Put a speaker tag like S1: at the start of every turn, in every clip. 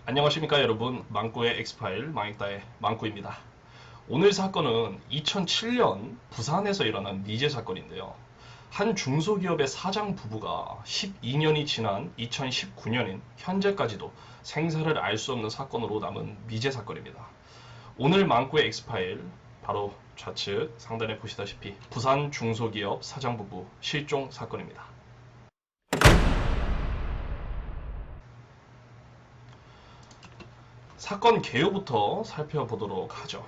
S1: 안녕하십니까 여러분, 망꾸의 엑스파일 망익다의 망꾸입니다. 오늘 사건은 2007년 부산에서 일어난 미제 사건인데요. 한 중소기업의 사장 부부가 12년이 지난 2019년인 현재까지도 생사를 알 수 없는 사건으로 남은 미제 사건입니다. 오늘 망꾸의 엑스파일 바로 좌측 상단에 보시다시피 부산 중소기업 사장 부부 실종 사건입니다. 사건 개요부터 살펴보도록 하죠.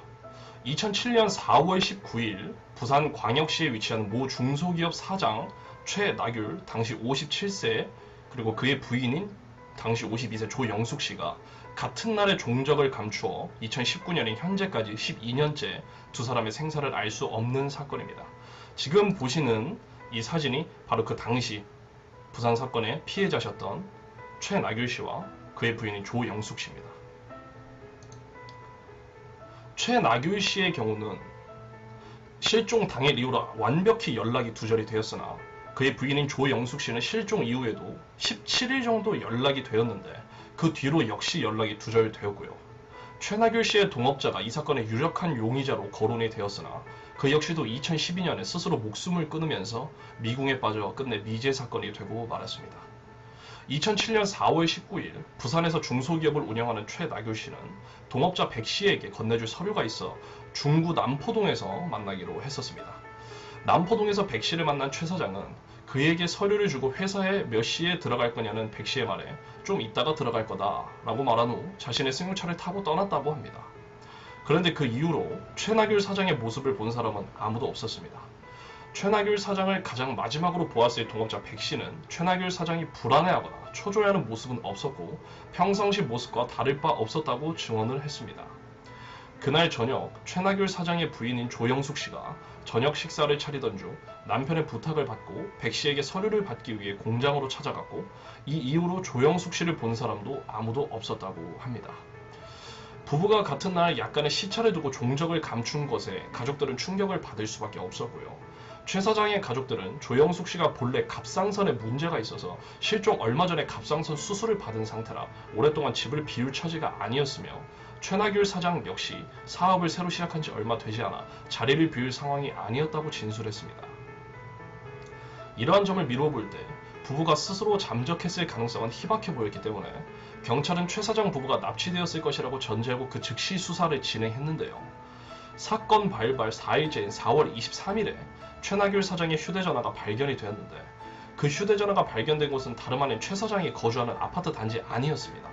S1: 2007년 4월 19일 부산광역시에 위치한 모 중소기업 사장 최나귤 당시 57세 그리고 그의 부인인 당시 52세 조영숙 씨가 같은 날에 종적을 감추어 2019년인 현재까지 12년째 두 사람의 생사를 알 수 없는 사건입니다. 지금 보시는 이 사진이 바로 그 당시 부산 사건의 피해자셨던 최나귤 씨와 그의 부인인 조영숙 씨입니다. 최나귤 씨의 경우는 실종 당일 이후로 완벽히 연락이 두절이 되었으나 그의 부인인 조영숙 씨는 실종 이후에도 17일 정도 연락이 되었는데 그 뒤로 역시 연락이 두절되었고요. 최나귤 씨의 동업자가 이 사건의 유력한 용의자로 거론이 되었으나 그 역시도 2012년에 스스로 목숨을 끊으면서 미궁에 빠져 끝내 미제 사건이 되고 말았습니다. 2007년 4월 19일 부산에서 중소기업을 운영하는 최나귤 씨는 동업자 백 씨에게 건네줄 서류가 있어 중구 남포동에서 만나기로 했었습니다. 남포동에서 백 씨를 만난 최 사장은 그에게 서류를 주고 회사에 몇 시에 들어갈 거냐는 백 씨의 말에 좀 이따가 들어갈 거다 라고 말한 후 자신의 승용차를 타고 떠났다고 합니다. 그런데 그 이후로 최나귤 사장의 모습을 본 사람은 아무도 없었습니다. 최나귤 사장을 가장 마지막으로 보았을 동업자 백 씨는 최나귤 사장이 불안해하거나 초조해하는 모습은 없었고 평상시 모습과 다를 바 없었다고 증언을 했습니다. 그날 저녁 최나귤 사장의 부인인 조영숙 씨가 저녁 식사를 차리던 중 남편의 부탁을 받고 백 씨에게 서류를 받기 위해 공장으로 찾아갔고 이 이후로 조영숙 씨를 본 사람도 아무도 없었다고 합니다. 부부가 같은 날 약간의 시차를 두고 종적을 감춘 것에 가족들은 충격을 받을 수밖에 없었고요. 최 사장의 가족들은 조영숙 씨가 본래 갑상선에 문제가 있어서 실종 얼마 전에 갑상선 수술을 받은 상태라 오랫동안 집을 비울 처지가 아니었으며 최나귤 사장 역시 사업을 새로 시작한 지 얼마 되지 않아 자리를 비울 상황이 아니었다고 진술했습니다. 이러한 점을 미루어 볼 때 부부가 스스로 잠적했을 가능성은 희박해 보였기 때문에 경찰은 최 사장 부부가 납치되었을 것이라고 전제하고 그 즉시 수사를 진행했는데요. 사건 발발 4일째인 4월 23일에 최나귤 사장의 휴대전화가 발견이 되었는데 그 휴대전화가 발견된 곳은 다름 아닌 최 사장이 거주하는 아파트 단지 아니었습니다.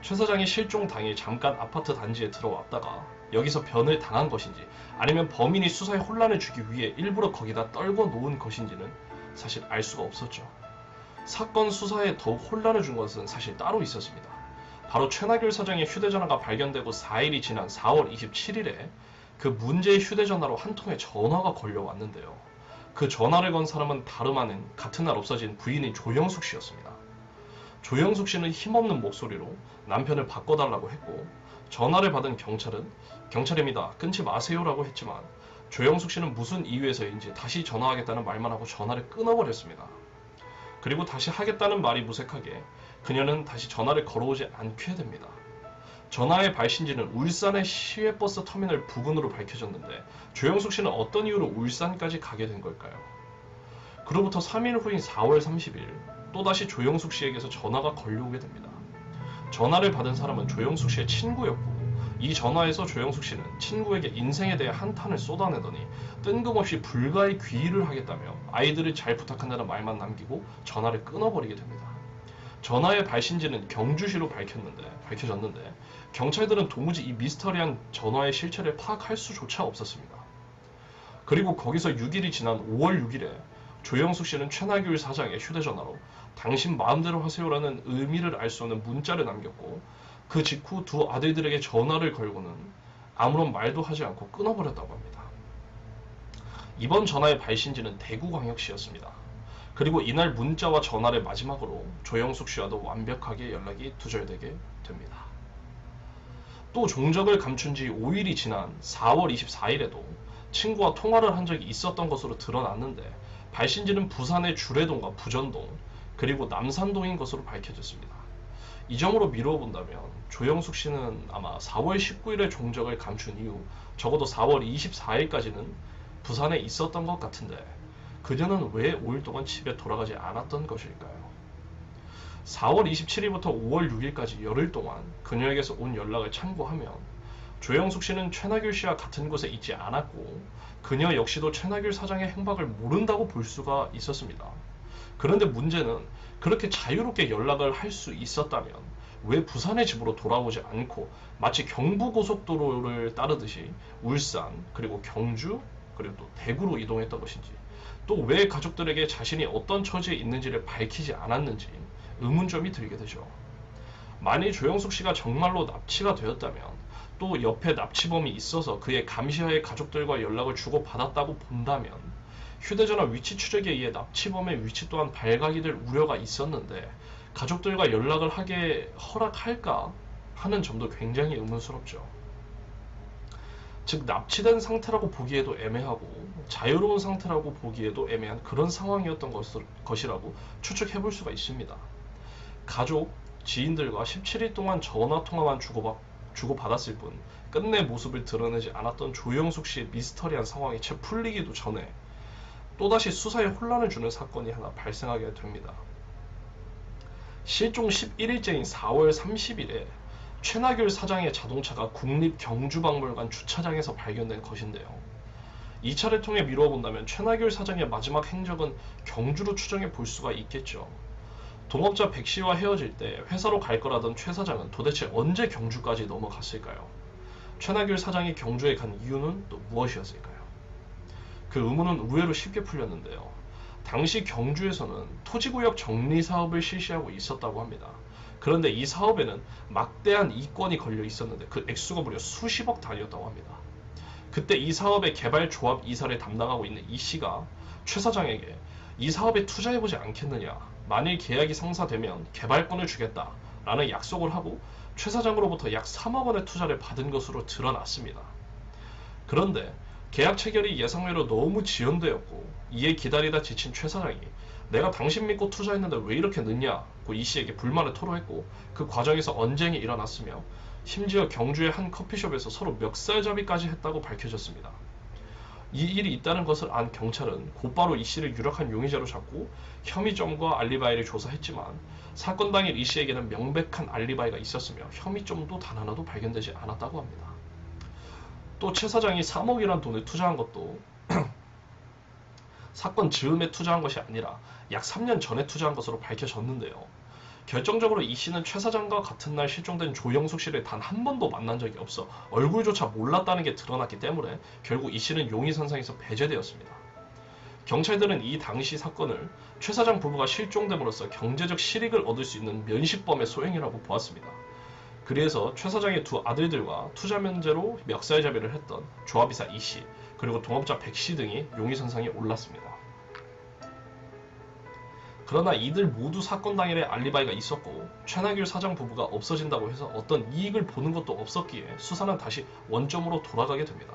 S1: 최 사장이 실종 당일 잠깐 아파트 단지에 들어왔다가 여기서 변을 당한 것인지 아니면 범인이 수사에 혼란을 주기 위해 일부러 거기다 떨궈 놓은 것인지는 사실 알 수가 없었죠. 사건 수사에 더욱 혼란을 준 것은 사실 따로 있었습니다. 바로 최나귤 사장의 휴대전화가 발견되고 4일이 지난 4월 27일에 그 문제의 휴대전화로 한 통의 전화가 걸려왔는데요. 그 전화를 건 사람은 다름 아닌 같은 날 없어진 부인인 조영숙 씨였습니다. 조영숙 씨는 힘없는 목소리로 남편을 바꿔달라고 했고 전화를 받은 경찰은 경찰입니다. 끊지 마세요라고 했지만 조영숙 씨는 무슨 이유에서인지 다시 전화하겠다는 말만 하고 전화를 끊어버렸습니다. 그리고 다시 하겠다는 말이 무색하게 그녀는 다시 전화를 걸어오지 않게 됩니다. 전화의 발신지는 울산의 시외버스 터미널 부근으로 밝혀졌는데 조영숙 씨는 어떤 이유로 울산까지 가게 된 걸까요? 그로부터 3일 후인 4월 30일 또다시 조영숙 씨에게서 전화가 걸려오게 됩니다. 전화를 받은 사람은 조영숙 씨의 친구였고 이 전화에서 조영숙 씨는 친구에게 인생에 대해 한탄을 쏟아내더니 뜬금없이 불가의 귀의를 하겠다며 아이들을 잘 부탁한다는 말만 남기고 전화를 끊어버리게 됩니다. 전화의 발신지는 경주시로 밝혀졌는데 경찰들은 도무지 이 미스터리한 전화의 실체를 파악할 수조차 없었습니다. 그리고 거기서 6일이 지난 5월 6일에 조영숙 씨는 최나귤 사장의 휴대전화로 당신 마음대로 하세요라는 의미를 알 수 없는 문자를 남겼고 그 직후 두 아들들에게 전화를 걸고는 아무런 말도 하지 않고 끊어버렸다고 합니다. 이번 전화의 발신지는 대구광역시였습니다. 그리고 이날 문자와 전화를 마지막으로 조영숙 씨와도 완벽하게 연락이 두절되게 됩니다. 또 종적을 감춘 지 5일이 지난 4월 24일에도 친구와 통화를 한 적이 있었던 것으로 드러났는데 발신지는 부산의 주례동과 부전동 그리고 남산동인 것으로 밝혀졌습니다. 이 점으로 미루어 본다면 조영숙 씨는 아마 4월 19일에 종적을 감춘 이후 적어도 4월 24일까지는 부산에 있었던 것 같은데 그녀는 왜 5일 동안 집에 돌아가지 않았던 것일까요? 4월 27일부터 5월 6일까지 열흘 동안 그녀에게서 온 연락을 참고하면 조영숙 씨는 최나귤 씨와 같은 곳에 있지 않았고 그녀 역시도 최나귤 사장의 행방을 모른다고 볼 수가 있었습니다. 그런데 문제는 그렇게 자유롭게 연락을 할 수 있었다면 왜 부산의 집으로 돌아오지 않고 마치 경부고속도로를 따르듯이 울산 그리고 경주 그리고 또 대구로 이동했던 것인지 또 왜 가족들에게 자신이 어떤 처지에 있는지를 밝히지 않았는지 의문점이 들게 되죠. 만일 조영숙 씨가 정말로 납치가 되었다면 또 옆에 납치범이 있어서 그의 감시하에 가족들과 연락을 주고받았다고 본다면 휴대전화 위치 추적에 의해 납치범의 위치 또한 발각이 될 우려가 있었는데 가족들과 연락을 하게 허락할까 하는 점도 굉장히 의문스럽죠. 즉 납치된 상태라고 보기에도 애매하고 자유로운 상태라고 보기에도 애매한 그런 상황이었던 것이라고 추측해 볼 수가 있습니다. 가족, 지인들과 17일 동안 전화통화만 주고받았을 뿐 끝내 모습을 드러내지 않았던 조영숙 씨의 미스터리한 상황이 채 풀리기도 전에 또다시 수사에 혼란을 주는 사건이 하나 발생하게 됩니다. 실종 11일째인 4월 30일에 최나귤 사장의 자동차가 국립경주박물관 주차장에서 발견된 것인데요. 이 차를 통해 미루어 본다면 최나귤 사장의 마지막 행적은 경주로 추정해 볼 수가 있겠죠. 동업자 백 씨와 헤어질 때 회사로 갈 거라던 최 사장은 도대체 언제 경주까지 넘어갔을까요? 최나귤 사장이 경주에 간 이유는 또 무엇이었을까요? 그 의문은 의외로 쉽게 풀렸는데요. 당시 경주에서는 토지구역 정리 사업을 실시하고 있었다고 합니다. 그런데 이 사업에는 막대한 이권이 걸려 있었는데 그 액수가 무려 수십억 단위였다고 합니다. 그때 이 사업의 개발 조합 이사를 담당하고 있는 이 씨가 최 사장에게 이 사업에 투자해보지 않겠느냐, 만일 계약이 성사되면 개발권을 주겠다 라는 약속을 하고 최 사장으로부터 약 3억 원의 투자를 받은 것으로 드러났습니다. 그런데 계약 체결이 예상외로 너무 지연되었고 이에 기다리다 지친 최 사장이 내가 당신 믿고 투자했는데 왜 이렇게 늦냐고 이 씨에게 불만을 토로했고 그 과정에서 언쟁이 일어났으며 심지어 경주의 한 커피숍에서 서로 멱살잡이까지 했다고 밝혀졌습니다. 이 일이 있다는 것을 안 경찰은 곧바로 이 씨를 유력한 용의자로 잡고 혐의점과 알리바이를 조사했지만 사건 당일 이 씨에게는 명백한 알리바이가 있었으며 혐의점도 단 하나도 발견되지 않았다고 합니다. 또 최 사장이 3억이란 돈을 투자한 것도 사건 즈음에 투자한 것이 아니라 약 3년 전에 투자한 것으로 밝혀졌는데요. 결정적으로 이 씨는 최 사장과 같은 날 실종된 조영숙 씨를 단 한 번도 만난 적이 없어 얼굴조차 몰랐다는 게 드러났기 때문에 결국 이 씨는 용의선상에서 배제되었습니다. 경찰들은 이 당시 사건을 최 사장 부부가 실종됨으로써 경제적 실익을 얻을 수 있는 면식범의 소행이라고 보았습니다. 그래서 최 사장의 두 아들들과 투자 면제로 멱살잡이를 했던 조합이사 이 씨, 그리고 동업자 백 씨 등이 용의선상에 올랐습니다. 그러나 이들 모두 사건 당일에 알리바이가 있었고 최나귤 사장 부부가 없어진다고 해서 어떤 이익을 보는 것도 없었기에 수사는 다시 원점으로 돌아가게 됩니다.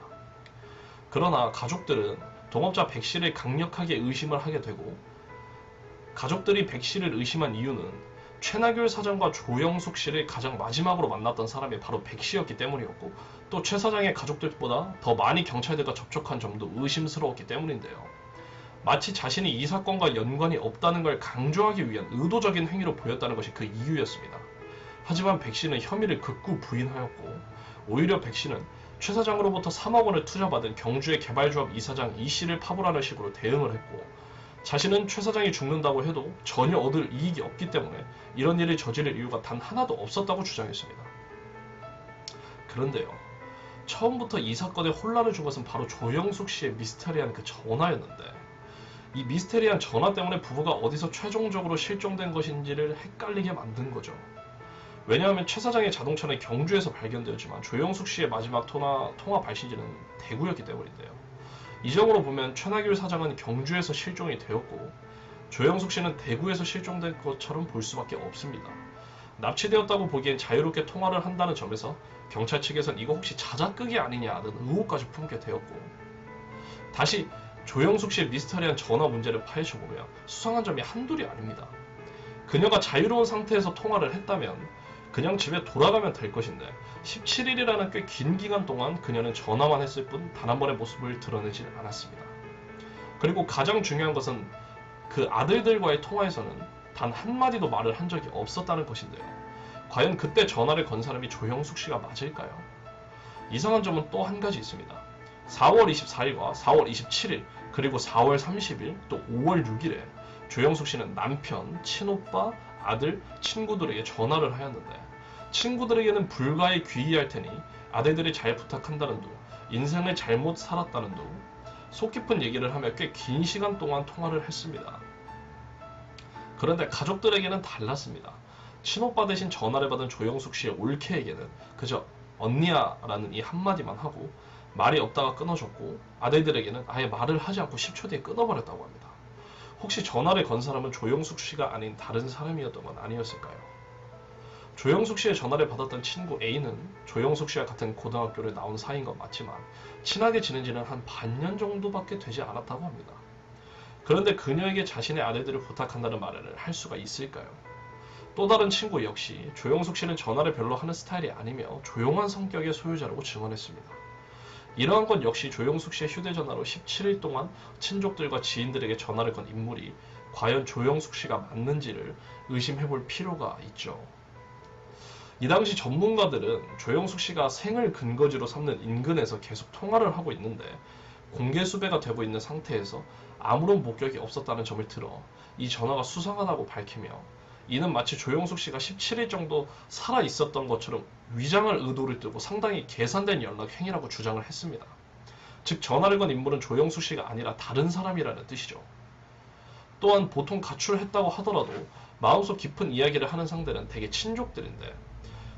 S1: 그러나 가족들은 동업자 백 씨를 강력하게 의심을 하게 되고 가족들이 백 씨를 의심한 이유는 최나귤 사장과 조영숙 씨를 가장 마지막으로 만났던 사람이 바로 백 씨였기 때문이었고 또 최 사장의 가족들보다 더 많이 경찰들과 접촉한 점도 의심스러웠기 때문인데요. 마치 자신이 이 사건과 연관이 없다는 걸 강조하기 위한 의도적인 행위로 보였다는 것이 그 이유였습니다. 하지만 백 씨는 혐의를 극구 부인하였고 오히려 백 씨는 최 사장으로부터 3억 원을 투자받은 경주의 개발조합 이사장 이 씨를 파보라는 식으로 대응을 했고 자신은 최 사장이 죽는다고 해도 전혀 얻을 이익이 없기 때문에 이런 일을 저지를 이유가 단 하나도 없었다고 주장했습니다. 그런데요. 처음부터 이 사건에 혼란을 준 것은 바로 조영숙 씨의 미스테리한 그 전화였는데 이 미스테리한 전화 때문에 부부가 어디서 최종적으로 실종된 것인지를 헷갈리게 만든 거죠. 왜냐하면 최 사장의 자동차는 경주에서 발견되었지만 조영숙 씨의 마지막 통화 발신지는 대구였기 때문인데요. 이 점으로 보면 최나귤 사장은 경주에서 실종이 되었고 조영숙 씨는 대구에서 실종된 것처럼 볼 수밖에 없습니다. 납치되었다고 보기엔 자유롭게 통화를 한다는 점에서 경찰 측에선 이거 혹시 자작극이 아니냐는 의혹까지 품게 되었고 다시 조영숙 씨의 미스터리한 전화 문제를 파헤쳐보면 수상한 점이 한둘이 아닙니다. 그녀가 자유로운 상태에서 통화를 했다면 그냥 집에 돌아가면 될 것인데 17일이라는 꽤 긴 기간 동안 그녀는 전화만 했을 뿐 단 한 번의 모습을 드러내지 않았습니다. 그리고 가장 중요한 것은 그 아들들과의 통화에서는 단 한마디도 말을 한 적이 없었다는 것인데요. 과연 그때 전화를 건 사람이 조형숙 씨가 맞을까요? 이상한 점은 또 한 가지 있습니다. 4월 24일과 4월 27일 그리고 4월 30일 또 5월 6일에 조형숙 씨는 남편, 친오빠, 아들, 친구들에게 전화를 하였는데 친구들에게는 불가에 귀의할 테니 아들들이 잘 부탁한다는 둥, 인생을 잘못 살았다는 둥, 속 깊은 얘기를 하며 꽤 긴 시간 동안 통화를 했습니다. 그런데 가족들에게는 달랐습니다. 친오빠 대신 전화를 받은 조영숙 씨의 올케에게는 그저 언니야 라는 이 한마디만 하고 말이 없다가 끊어졌고 아들들에게는 아예 말을 하지 않고 10초 뒤에 끊어버렸다고 합니다. 혹시 전화를 건 사람은 조영숙 씨가 아닌 다른 사람이었던 건 아니었을까요? 조영숙 씨의 전화를 받았던 친구 A는 조영숙 씨와 같은 고등학교를 나온 사이인 건 맞지만 친하게 지낸 지는 한 반년 정도밖에 되지 않았다고 합니다. 그런데 그녀에게 자신의 아들들을 부탁한다는 말을 할 수가 있을까요? 또 다른 친구 역시 조영숙 씨는 전화를 별로 하는 스타일이 아니며 조용한 성격의 소유자라고 증언했습니다. 이러한 것 역시 조영숙 씨의 휴대전화로 17일 동안 친족들과 지인들에게 전화를 건 인물이 과연 조영숙 씨가 맞는지를 의심해볼 필요가 있죠. 이 당시 전문가들은 조영숙 씨가 생을 근거지로 삼는 인근에서 계속 통화를 하고 있는데 공개 수배가 되고 있는 상태에서 아무런 목격이 없었다는 점을 들어 이 전화가 수상하다고 밝히며 이는 마치 조영숙 씨가 17일 정도 살아 있었던 것처럼 위장할 의도를 뜨고 상당히 계산된 연락 행위라고 주장을 했습니다. 즉 전화를 건 인물은 조영숙 씨가 아니라 다른 사람이라는 뜻이죠. 또한 보통 가출했다고 하더라도 마음속 깊은 이야기를 하는 상대는 대개 친족들인데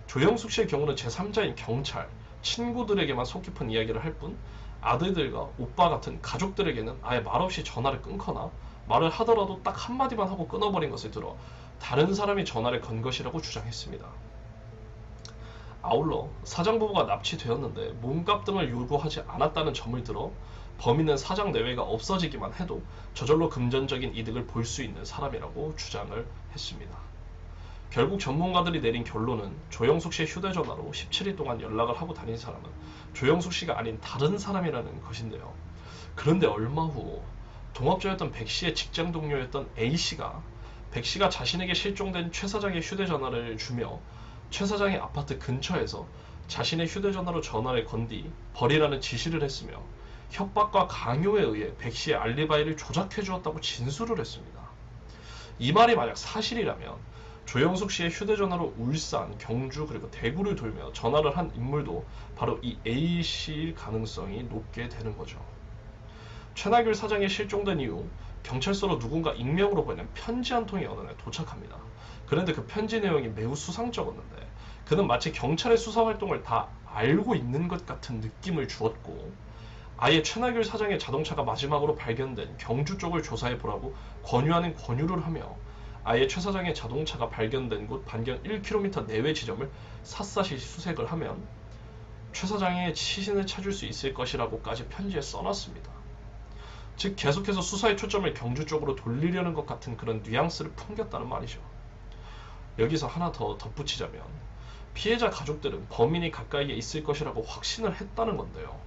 S1: 조영숙 씨의 경우는 제3자인 경찰, 친구들에게만 속 깊은 이야기를 할 뿐 아들들과 오빠 같은 가족들에게는 아예 말없이 전화를 끊거나 말을 하더라도 딱 한마디만 하고 끊어버린 것을 들어 다른 사람이 전화를 건 것이라고 주장했습니다. 아울러 사장 부부가 납치되었는데 몸값 등을 요구하지 않았다는 점을 들어 범인은 사장 내외가 없어지기만 해도 저절로 금전적인 이득을 볼 수 있는 사람이라고 주장을 했습니다. 결국 전문가들이 내린 결론은 조영숙 씨의 휴대전화로 17일 동안 연락을 하고 다닌 사람은 조영숙 씨가 아닌 다른 사람이라는 것인데요. 그런데 얼마 후 동업자였던 백 씨의 직장 동료였던 A 씨가 백 씨가 자신에게 실종된 최 사장의 휴대전화를 주며 최 사장의 아파트 근처에서 자신의 휴대전화로 전화를 건 뒤 버리라는 지시를 했으며 협박과 강요에 의해 백 씨의 알리바이를 조작해 주었다고 진술을 했습니다. 이 말이 만약 사실이라면 조영숙 씨의 휴대전화로 울산, 경주 그리고 대구를 돌며 전화를 한 인물도 바로 이 A씨일 가능성이 높게 되는 거죠. 최나귤 사장이 실종된 이후 경찰서로 누군가 익명으로 보낸 편지 한 통이 어느 날 도착합니다. 그런데 그 편지 내용이 매우 수상쩍었는데 그는 마치 경찰의 수사활동을 다 알고 있는 것 같은 느낌을 주었고 아예 최나귤 사장의 자동차가 마지막으로 발견된 경주 쪽을 조사해보라고 권유하는 권유를 하며 아예 최 사장의 자동차가 발견된 곳 반경 1km 내외 지점을 샅샅이 수색을 하면 최 사장의 시신을 찾을 수 있을 것이라고까지 편지에 써놨습니다. 즉 계속해서 수사의 초점을 경주 쪽으로 돌리려는 것 같은 그런 뉘앙스를 풍겼다는 말이죠. 여기서 하나 더 덧붙이자면 피해자 가족들은 범인이 가까이에 있을 것이라고 확신을 했다는 건데요.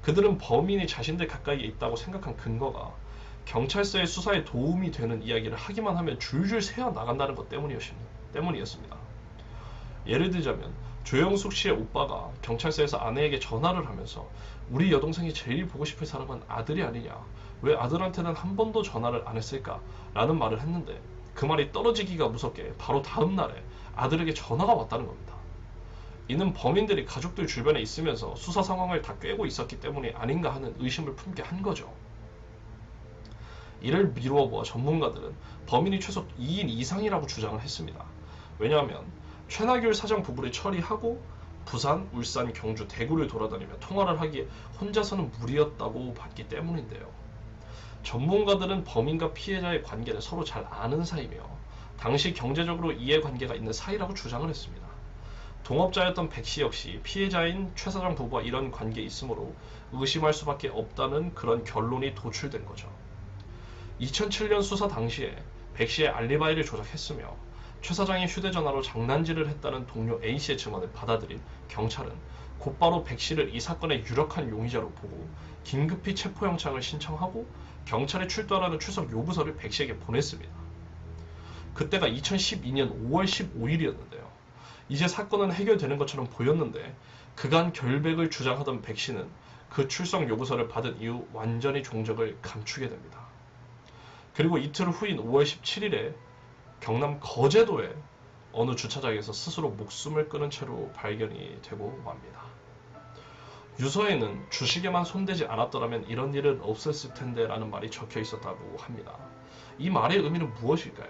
S1: 그들은 범인이 자신들 가까이에 있다고 생각한 근거가 경찰서의 수사에 도움이 되는 이야기를 하기만 하면 줄줄 새어 나간다는 것 때문이었습니다. 예를 들자면 조영숙 씨의 오빠가 경찰서에서 아내에게 전화를 하면서 우리 여동생이 제일 보고 싶을 사람은 아들이 아니냐, 왜 아들한테는 한 번도 전화를 안 했을까 라는 말을 했는데 그 말이 떨어지기가 무섭게 바로 다음 날에 아들에게 전화가 왔다는 겁니다. 이는 범인들이 가족들 주변에 있으면서 수사 상황을 다 꿰고 있었기 때문이 아닌가 하는 의심을 품게 한 거죠. 이를 미루어 보아 전문가들은 범인이 최소 2인 이상이라고 주장을 했습니다. 왜냐하면 최나귤 사장 부부를 처리하고 부산, 울산, 경주, 대구를 돌아다니며 통화를 하기에 혼자서는 무리였다고 봤기 때문인데요. 전문가들은 범인과 피해자의 관계를 서로 잘 아는 사이며 당시 경제적으로 이해관계가 있는 사이라고 주장을 했습니다. 동업자였던 백 씨 역시 피해자인 최 사장 부부와 이런 관계에 있으므로 의심할 수밖에 없다는 그런 결론이 도출된 거죠. 2007년 수사 당시에 백 씨의 알리바이를 조작했으며 최 사장이 휴대전화로 장난질을 했다는 동료 A씨의 증언을 받아들인 경찰은 곧바로 백씨를 이 사건의 유력한 용의자로 보고 긴급히 체포영장을 신청하고 경찰에 출두하라는 출석 요구서를 백씨에게 보냈습니다. 그때가 2012년 5월 15일이었는데요. 이제 사건은 해결되는 것처럼 보였는데 그간 결백을 주장하던 백씨는 그 출석 요구서를 받은 이후 완전히 종적을 감추게 됩니다. 그리고 이틀 후인 5월 17일에 경남 거제도의 어느 주차장에서 스스로 목숨을 끊은 채로 발견이 되고 맙니다. 유서에는 주식에만 손대지 않았더라면 이런 일은 없었을 텐데 라는 말이 적혀 있었다고 합니다. 이 말의 의미는 무엇일까요?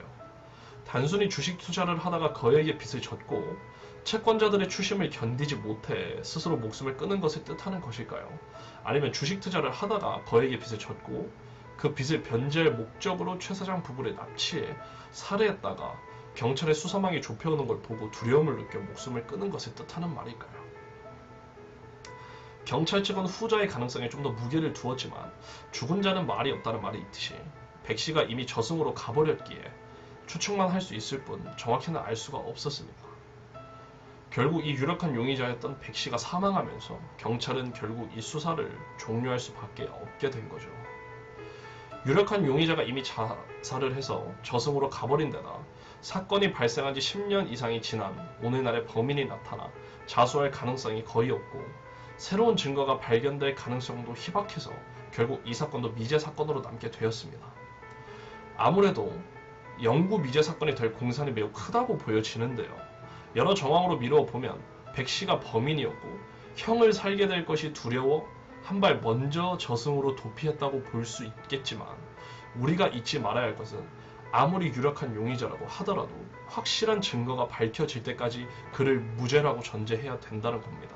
S1: 단순히 주식 투자를 하다가 거액의 빚을 졌고 채권자들의 추심을 견디지 못해 스스로 목숨을 끊은 것을 뜻하는 것일까요? 아니면 주식 투자를 하다가 거액의 빚을 졌고 그 빚을 변제할 목적으로 최 사장 부부를 납치해 살해했다가 경찰의 수사망이 좁혀오는 걸 보고 두려움을 느껴 목숨을 끊은 것을 뜻하는 말일까요? 경찰 측은 후자의 가능성에 좀 더 무게를 두었지만 죽은 자는 말이 없다는 말이 있듯이 백씨가 이미 저승으로 가버렸기에 추측만 할 수 있을 뿐 정확히는 알 수가 없었습니다. 결국 이 유력한 용의자였던 백씨가 사망하면서 경찰은 결국 이 수사를 종료할 수밖에 없게 된 거죠. 유력한 용의자가 이미 자살을 해서 저승으로 가버린 데다 사건이 발생한 지 10년 이상이 지난 오늘날의 범인이 나타나 자수할 가능성이 거의 없고 새로운 증거가 발견될 가능성도 희박해서 결국 이 사건도 미제 사건으로 남게 되었습니다. 아무래도 영구 미제 사건이 될 공산이 매우 크다고 보여지는데요. 여러 정황으로 미루어 보면 백씨가 범인이었고 형을 살게 될 것이 두려워 한 발 먼저 저승으로 도피했다고 볼 수 있겠지만 우리가 잊지 말아야 할 것은 아무리 유력한 용의자라고 하더라도 확실한 증거가 밝혀질 때까지 그를 무죄라고 전제해야 된다는 겁니다.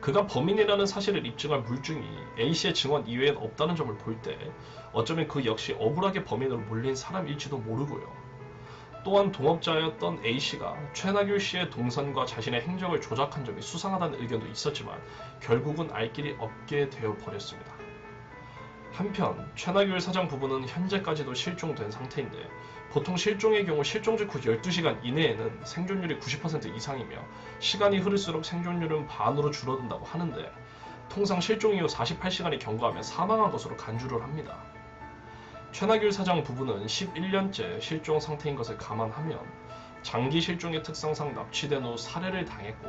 S1: 그가 범인이라는 사실을 입증할 물증이 A씨의 증언 이외엔 없다는 점을 볼 때 어쩌면 그 역시 억울하게 범인으로 몰린 사람일지도 모르고요. 또한 동업자였던 A씨가 최나귤 씨의 동선과 자신의 행적을 조작한 점이 수상하다는 의견도 있었지만 결국은 알 길이 없게 되어 버렸습니다. 한편 최나귤 사장 부부는 현재까지도 실종된 상태인데 보통 실종의 경우 실종 직후 12시간 이내에는 생존율이 90% 이상이며 시간이 흐를수록 생존율은 반으로 줄어든다고 하는데 통상 실종 이후 48시간이 경과하면 사망한 것으로 간주를 합니다. 최나귤 사장 부부는 11년째 실종 상태인 것을 감안하면 장기 실종의 특성상 납치된 후 살해를 당했고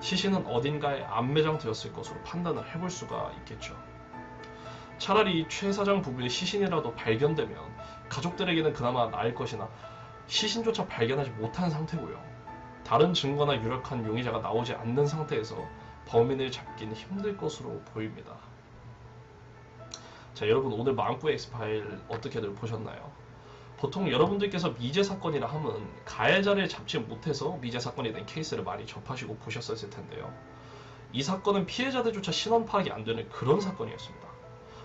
S1: 시신은 어딘가에 안매장 되었을 것으로 판단을 해볼 수가 있겠죠. 차라리 최 사장 부부의 시신이라도 발견되면 가족들에게는 그나마 나을 것이나 시신조차 발견하지 못한 상태고요. 다른 증거나 유력한 용의자가 나오지 않는 상태에서 범인을 잡기는 힘들 것으로 보입니다. 자, 여러분 오늘 망구의 엑스파일 어떻게들 보셨나요? 보통 여러분들께서 미제 사건이라 하면 가해자를 잡지 못해서 미제 사건이 된 케이스를 많이 접하시고 보셨을 텐데요. 이 사건은 피해자들조차 신원 파악이 안 되는 그런 사건이었습니다.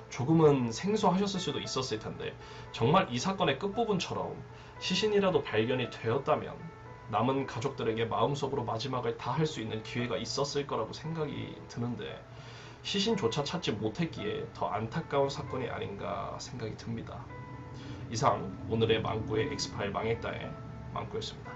S1: 조금은 생소하셨을 수도 있었을 텐데 정말 이 사건의 끝부분처럼 시신이라도 발견이 되었다면 남은 가족들에게 마음속으로 마지막을 다 할 수 있는 기회가 있었을 거라고 생각이 드는데 시신조차 찾지 못했기에 더 안타까운 사건이 아닌가 생각이 듭니다. 이상 오늘의 망구의 엑스파일 망했다의 망구였습니다.